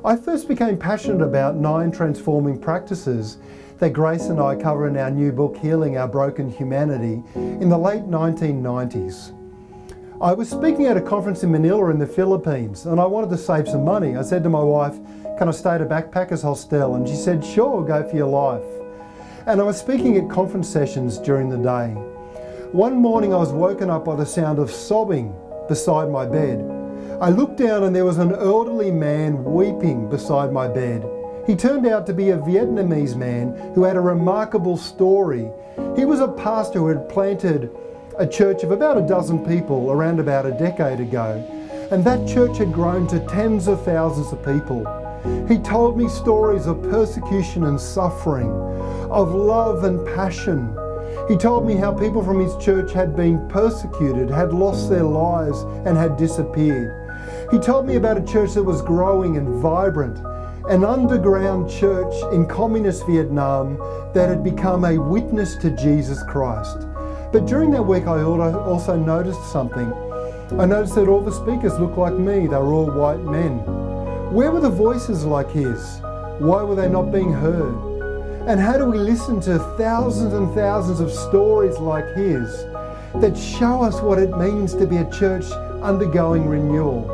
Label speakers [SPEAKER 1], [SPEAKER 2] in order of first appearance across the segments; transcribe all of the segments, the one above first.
[SPEAKER 1] I first became passionate about 9 transforming practices that Grace and I cover in our new book, Healing Our Broken Humanity, in the late 1990s. I was speaking at a conference in Manila in the Philippines, and I wanted to save some money. I said to my wife, "Can I stay at a backpackers hostel?" And she said, "Sure, go for your life." And I was speaking at conference sessions during the day. One morning I was woken up by the sound of sobbing beside my bed. I looked down and there was an elderly man weeping beside my bed. He turned out to be a Vietnamese man who had a remarkable story. He was a pastor who had planted a church of about a dozen people around about a decade ago, and that church had grown to tens of thousands of people. He told me stories of persecution and suffering, of love and passion. He told me how people from his church had been persecuted, had lost their lives and had disappeared. He told me about a church that was growing and vibrant, an underground church in communist Vietnam that had become a witness to Jesus Christ. But during that week I also noticed something. I noticed that all the speakers looked like me. They were all white men. Where were the voices like his? Why were they not being heard? And how do we listen to thousands and thousands of stories like his that show us what it means to be a church undergoing renewal?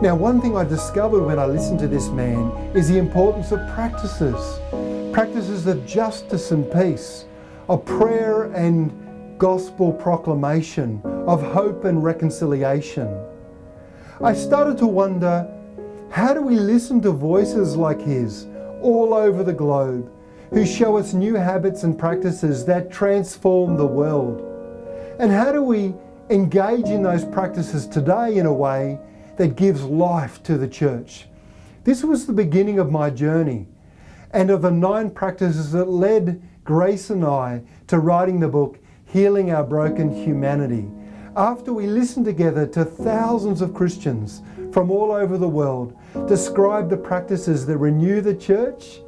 [SPEAKER 1] Now, one thing I discovered when I listened to this man is the importance of practices of justice and peace, of prayer and gospel proclamation, of hope and reconciliation. I started to wonder, how do we listen to voices like his all over the globe who show us new habits and practices that transform the world? And how do we engage in those practices today in a way that gives life to the church? This was the beginning of my journey and of the 9 practices that led Grace and I to writing the book, Healing Our Broken Humanity. After we listened together to thousands of Christians from all over the world describe the practices that renew the church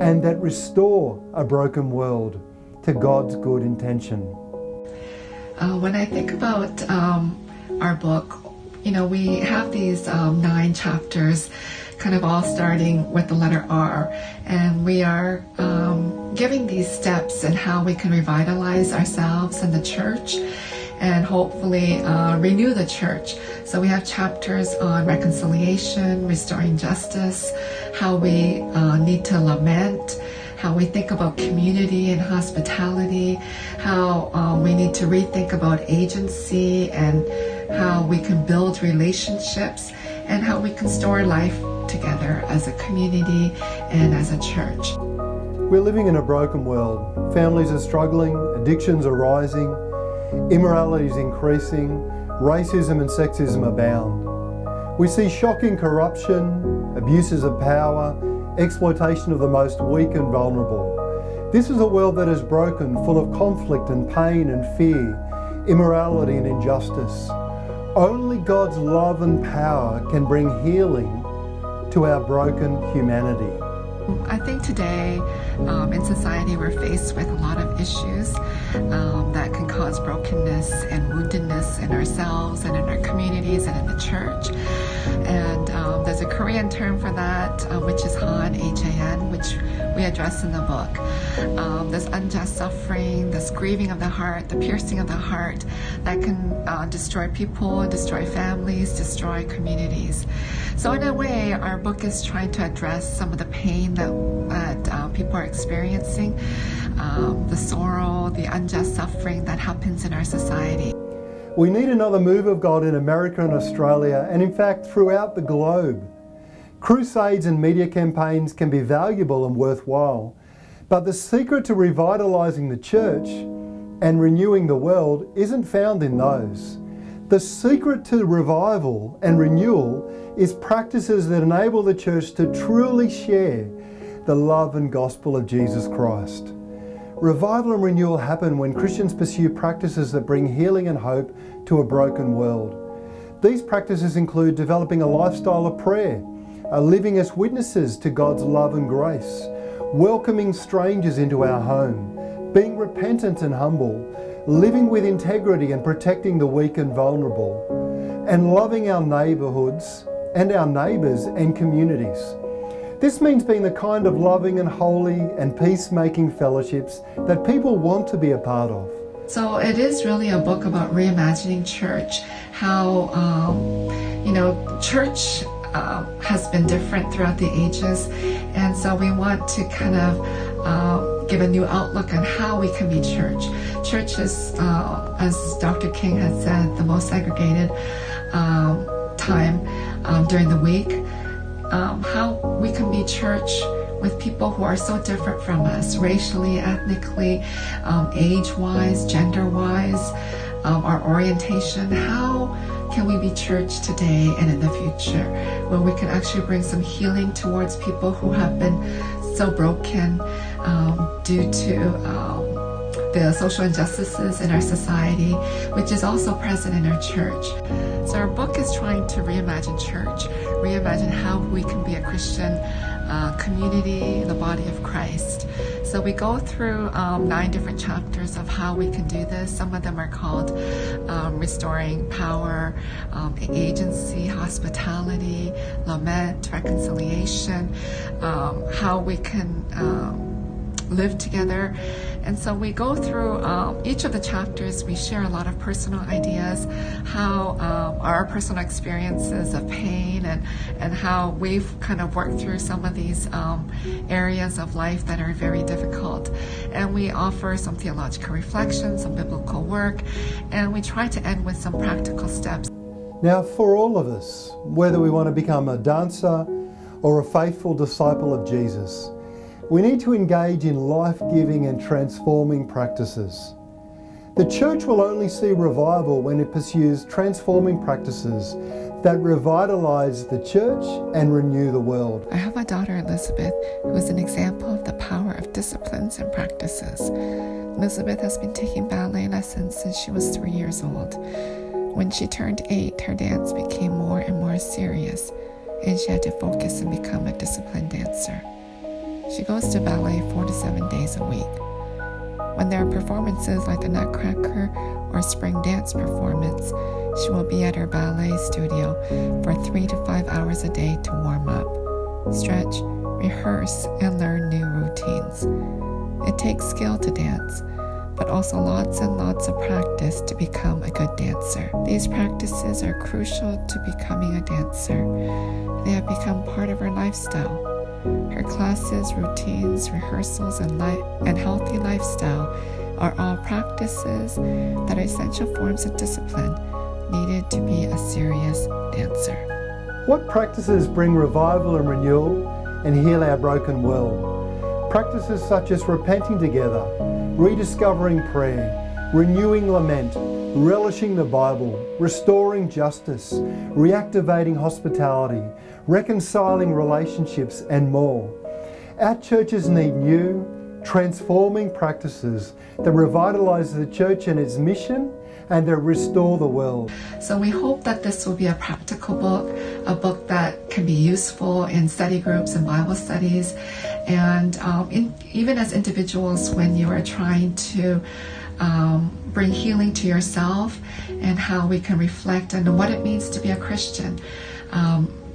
[SPEAKER 1] and that restore a broken world to God's good intention.
[SPEAKER 2] When I think about our book, we have these 9 chapters, kind of all starting with the letter R, and we are giving these steps and how we can revitalize ourselves and the church and hopefully renew the church. So we have chapters on reconciliation, restoring justice, how we need to lament, how we think about community and hospitality, how we need to rethink about agency and how we can build relationships, and how we can store life together as a community and as a church.
[SPEAKER 1] We're living in a broken world. Families are struggling, addictions are rising, immorality is increasing, racism and sexism abound. We see shocking corruption, abuses of power, exploitation of the most weak and vulnerable. This is a world that is broken, full of conflict and pain and fear, immorality and injustice. Only God's love and power can bring healing to our broken humanity.
[SPEAKER 2] I think today in society we're faced with a lot of issues that can cause brokenness and woundedness in ourselves and in our communities and in the church. And there's a Korean term for that, which is Han, H-A-N, which we address in the book. There's unjust suffering, this grieving of the heart, the piercing of the heart that can destroy people, destroy families, destroy communities. So in a way, our book is trying to address some of the pain that people are experiencing, the sorrow, the unjust suffering that happens in our society.
[SPEAKER 1] We need another move of God in America and Australia, and in fact throughout the globe. Crusades and media campaigns can be valuable and worthwhile, but the secret to revitalizing the church and renewing the world isn't found in those. The secret to revival and renewal is practices that enable the church to truly share the love and gospel of Jesus Christ. Revival and renewal happen when Christians pursue practices that bring healing and hope to a broken world. These practices include developing a lifestyle of prayer, living as witnesses to God's love and grace, welcoming strangers into our home, being repentant and humble, living with integrity and protecting the weak and vulnerable, and loving our neighbourhoods and our neighbours and communities. This means being the kind of loving and holy and peacemaking fellowships that people want to be a part of.
[SPEAKER 2] So it is really a book about reimagining church, how, church has been different throughout the ages, and so we want to kind of give a new outlook on how we can be church. Church is, as Dr. King has said, the most segregated time during the week. How we can be church with people who are so different from us, racially, ethnically, age-wise, gender-wise, our orientation. How can we be church today and in the future, where we can actually bring some healing towards people who have been so broken due to the social injustices in our society, which is also present in our church. So our book is trying to reimagine church, reimagine how we can be a Christian community, the body of Christ. So we go through 9 different chapters of how we can do this. Some of them are called Restoring Power, Agency, Hospitality, Lament, Reconciliation, how we can live together. And so we go through each of the chapters. We share a lot of personal ideas, how our personal experiences of pain and how we've kind of worked through some of these areas of life that are very difficult. And we offer some theological reflection, some biblical work, and we try to end with some practical steps.
[SPEAKER 1] Now, for all of us, whether we want to become a dancer or a faithful disciple of Jesus, we need to engage in life-giving and transforming practices. The church will only see revival when it pursues transforming practices that revitalize the church and renew the world.
[SPEAKER 2] I have a daughter, Elizabeth, who is an example of the power of disciplines and practices. Elizabeth has been taking ballet lessons since she was 3 years old. When she turned 8, her dance became more and more serious, and she had to focus and become a disciplined dancer. She goes to ballet 4 to 7 days a week. When there are performances like the Nutcracker or Spring Dance performance, she will be at her ballet studio for 3 to 5 hours a day to warm up, stretch, rehearse, and learn new routines. It takes skill to dance, but also lots and lots of practice to become a good dancer. These practices are crucial to becoming a dancer. They have become part of her lifestyle. Her classes, routines, rehearsals, and healthy lifestyle are all practices that are essential forms of discipline needed to be a serious dancer.
[SPEAKER 1] What practices bring revival and renewal and heal our broken world? Practices such as repenting together, rediscovering prayer, renewing lament, relishing the Bible, restoring justice, reactivating hospitality, reconciling relationships, and more. Our churches need new, transforming practices that revitalize the church and its mission and that restore the world.
[SPEAKER 2] So we hope that this will be a practical book, a book that can be useful in study groups and Bible studies, and even as individuals when you are trying to bring healing to yourself, and how we can reflect on what it means to be a Christian.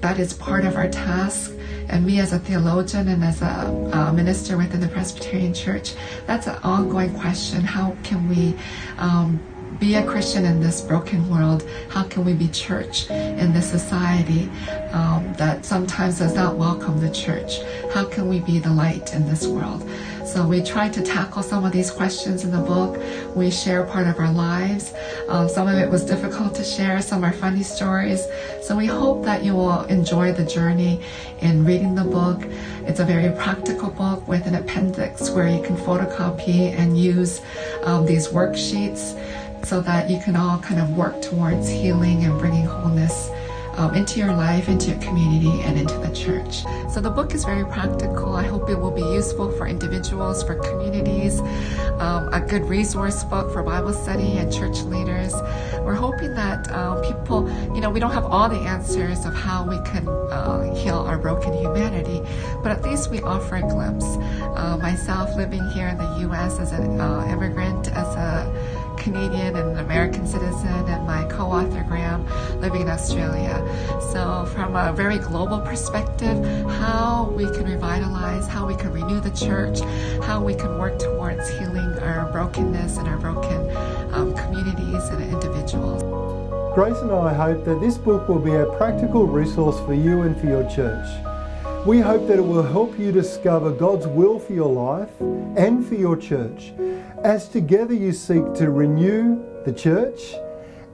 [SPEAKER 2] That is part of our task. And me as a theologian and as a minister within the Presbyterian Church, that's an ongoing question. How can we be a Christian in this broken world? How can we be church in this society that sometimes does not welcome the church? How can we be the light in this world? So we try to tackle some of these questions in the book. We share part of our lives. Some of it was difficult to share. Some are funny stories. So we hope that you will enjoy the journey in reading the book. It's a very practical book with an appendix where you can photocopy and use these worksheets so that you can all kind of work towards healing and bringing wholeness into your life, into your community, and into the church. So the book is very practical. I hope it will be useful for individuals, for communities, a good resource book for Bible study and church leaders. We're hoping that people, we don't have all the answers of how we can heal our broken humanity, but at least we offer a glimpse. Myself living here in the U.S. as an immigrant, as a Canadian and an American citizen, and my co-author Graham living in Australia. So from a very global perspective, how we can revitalize, how we can renew the church, how we can work towards healing our brokenness and our broken communities and individuals.
[SPEAKER 1] Grace and I hope that this book will be a practical resource for you and for your church. We hope that it will help you discover God's will for your life and for your church, as together you seek to renew the church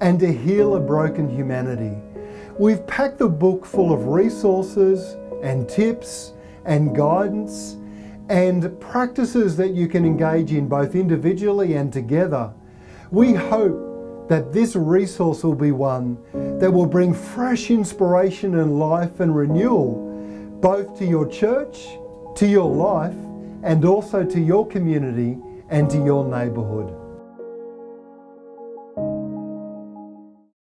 [SPEAKER 1] and to heal a broken humanity. We've packed the book full of resources and tips and guidance and practices that you can engage in both individually and together. We hope that this resource will be one that will bring fresh inspiration and life and renewal both to your church, to your life, and also to your community and to your neighbourhood.